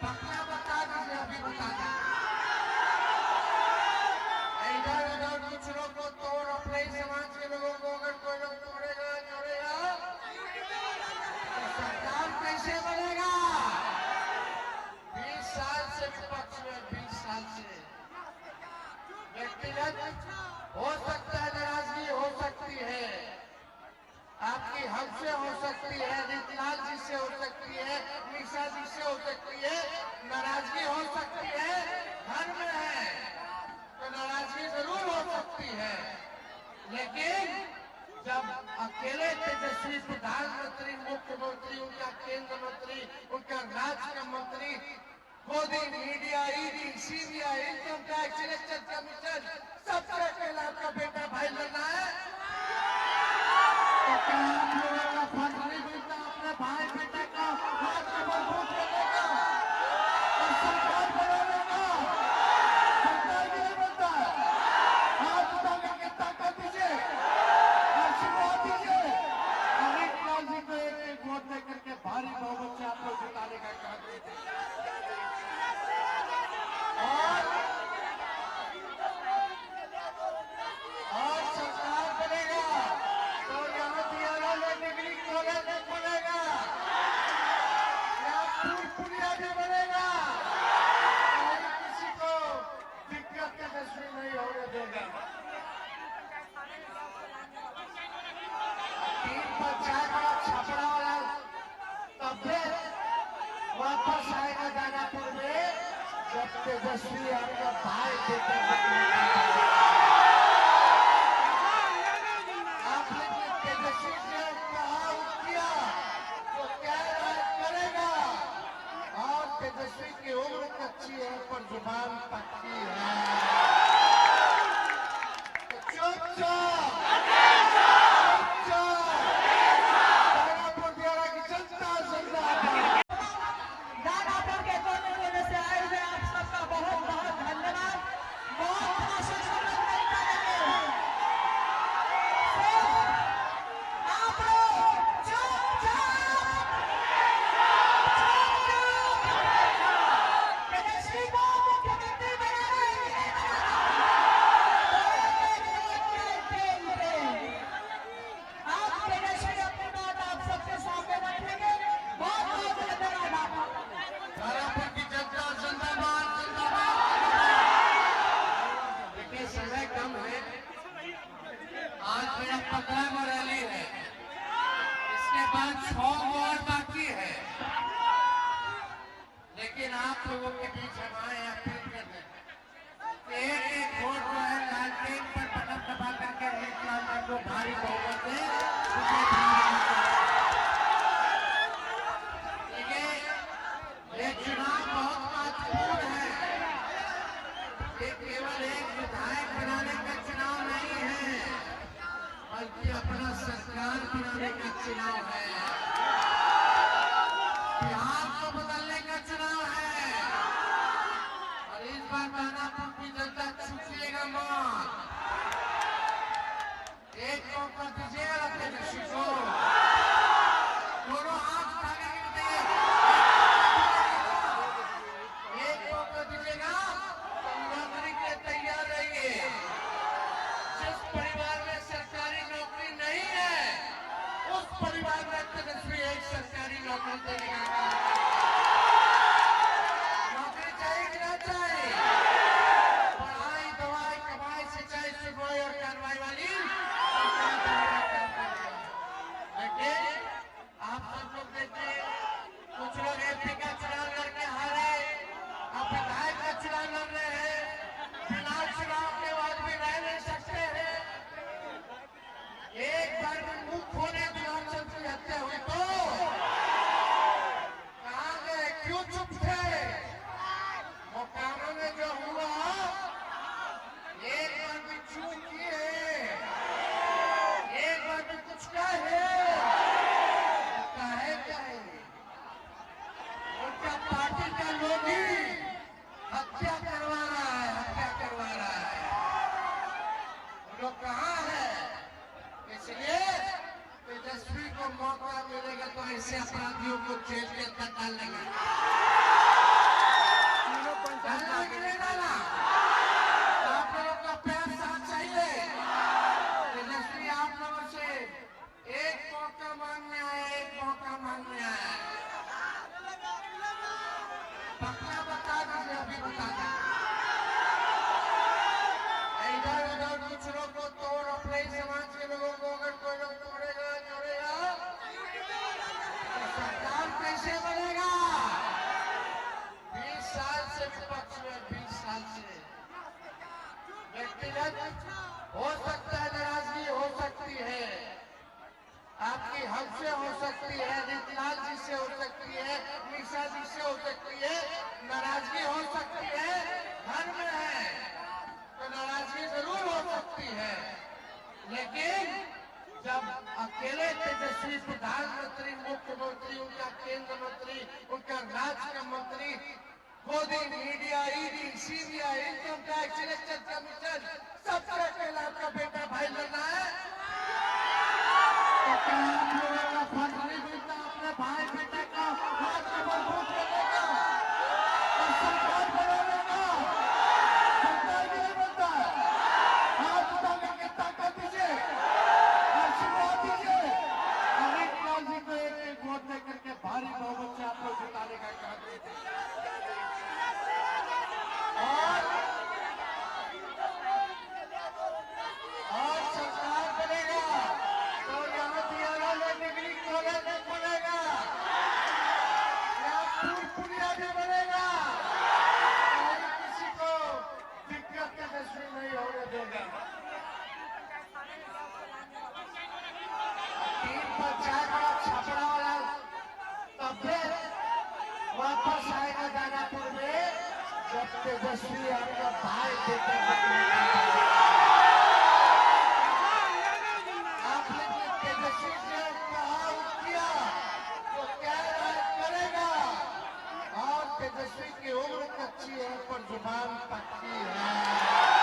पक्का बता दीजिए, अभी बता दीजिए। इधर उधर कुछ लोग को तोड़, अपने समाज के लोगों को अगर कोई लोग तोड़ेगा तो सरकार कैसे बनेगा? 20 साल से विपक्ष में, 20 साल से व्यक्तिगत हो सकता है, नाराजगी हो सकती है, आपकी हमसे हो सकती है, नीतलाल जी से हो सकती है, निशा जी से हो सकती है, नाराजगी हो सकती है, घर में है तो नाराजगी जरूर हो सकती है, लेकिन जब अकेले तेजस्वी प्रधानमंत्री, मुख्यमंत्री, उनका केंद्र मंत्री, उनका राज्य का मंत्री, Modi, media, ED, CBI, income tax, election commission, सबसे पहले आपका बेटा भाई लड़ना है तो क्या आप लोगों का फर्ज नहीं बनता अपने भाई बेटे का हाथ में मजबूत करने का और सरकार बनाने का? सरकार नहीं बनता, हाथ उठा करके ताकत दीजिए, आशीर्वाद दीजिए, अमित शाह जी को एक वोट देकर के भारी बहुमत से आप लोग जिताने का काम कीजिए। और सरकार बनेगा तो यहाँ दियारा में डिग्री कॉलेज बनेगा, यहाँ पुलिया भी बनेगा, कहीं किसी को दिक्कत तेजस्वी नहीं होने देगा। 3 पंचायत वाला छपड़ा वाला तब फिर वापस आएगा दानापुर में जब तेजस्वी आपका भाई बेटे आपने तेजस्वी से कहा किया तो क्या करेगा? और तेजस्वी की उम्र कच्ची है पर जुबान पक्की है, तो चुपचाप दानापुर दियारा की जनता जिंदाबाद। दानापुर के कोने कोने से आए हुए आप सबका बहुत बहुत धन्यवाद। बहुत कोशिश नहीं करेंगे, आप लोग चुपचाप तेजस्वी को मुख्यमंत्री बना देंगे। आप तेजस्वी अपनी बात आप सबके सामने रखेंगे। बहुत बहुत धन्यवाद। दानापुर की जनता जिंदाबाद, जिंदाबाद। देखिए समय कम है, आज मेरा 15 रैली है, इसके बाद 6 और बाकी है, लेकिन आप लोगों के बीच हम आए हैं अपील करने, एक एक वोट जो है लालटेन पर बटन दबा करके नीतलाल को भारी बहुमत से उसे ये चुनाव बहुत महत्वपूर्ण है, ये केवल एक विधायक बनाने का चुनाव नहीं है, बल्कि अपना सरकार बनाने का चुनाव है, बिहार को बदलने का चुनाव है। और इस बार दानापुर की जनता छूटिएगा मत, एक मौका दीजिएगा तेजस्वी को, दोनों हाथ उठा के एक मौका दीजिएगा तो नौकरी के लिए तैयार रहिए। जिस परिवार में सरकारी नौकरी नहीं है उस परिवार में तेजस्वी एक सरकारी नौकरी देने का काम करेगा। नौकरी चाहिए कि ना चाहिए? पढ़ाई, दवाई, कमाई, सिंचाई, सुनवाई और कार्रवाई वाली सरकार देने का काम करेगा। लेकिन आप सब लोग देखिए, कुछ लोग एमपी का चुनाव लड़के हारे, आप विधायक का चुनाव लड़ रहे हैं, बिना चुनाव के बाद भी रह नहीं सकते हैं। एक बार में मुंह खोले ध्यानचंद की हत्या हुई तो कहाँ गए, क्यों चुप थे? मोकामा में जो हुआ, एक बार भी चूक किए, एक बार भी कुछ कहे उनका पार्टी का लोग ही हत्या करवा रहा है, हत्या करवा रहा है। वो लोग कहाँ है? इसलिए तेजस्वी को मौका मिलेगा तो ऐसे अपराधियों को जेल के अंदर डालने का पक्का बता दीजिए, अभी बता दीजिए। इधर उधर कुछ लोग को तोड़, अपने ही समाज के लोगों को अगर कोई लोग तोड़ेगा जोड़ेगा तो सरकार कैसे बनेगा? 20 साल से विपक्ष में, 20 साल से व्यक्तिगत हो सकता है, नाराजगी हो सकती है, आपकी हमसे हो सकती है, नीतलाल जी से हो सकती है, निशा जी से हो सकती है, नाराजगी हो सकती है, घर में है तो नाराजगी जरूर हो सकती है, लेकिन जब अकेले तेजस्वी प्रधानमंत्री, मुख्यमंत्री, उनका केंद्र मंत्री, उनका राज्य का मंत्री Modi, media, ED, CBI, income tax, election commission सबसे पहले आपका बेटा भाई लड़ना है तो क्या आप लोगों का फर्ज नहीं मिलता अपने भाई बेटे का हाथ में मजबूत करने का और सरकार बनाने का? सरकार के लिए बनता है, हाथ उठाने की ताकत दीजिए, आशीर्वाद दीजिए, अमित शाह जी को एक वोट देकर के भारी बहुमत से आप लोग जिताने का काम कीजिए। और सरकार बनेगा तो यहाँ दियारा में डिग्री कॉलेज भी बनेगा, यहाँ पुलिया भी बनेगा, कहीं किसी को दिक्कत तेजस्वी नहीं होने देगा। 3 पंचायत का छपड़ा वाला तब फिर वापस आएगा दानापुर में जब तेजस्वी आपका भाई बेटे आपने तेजस्वी से कहा किया तो क्या करेगा? और तेजस्वी की उम्र कच्ची है पर जुबान पक्की है।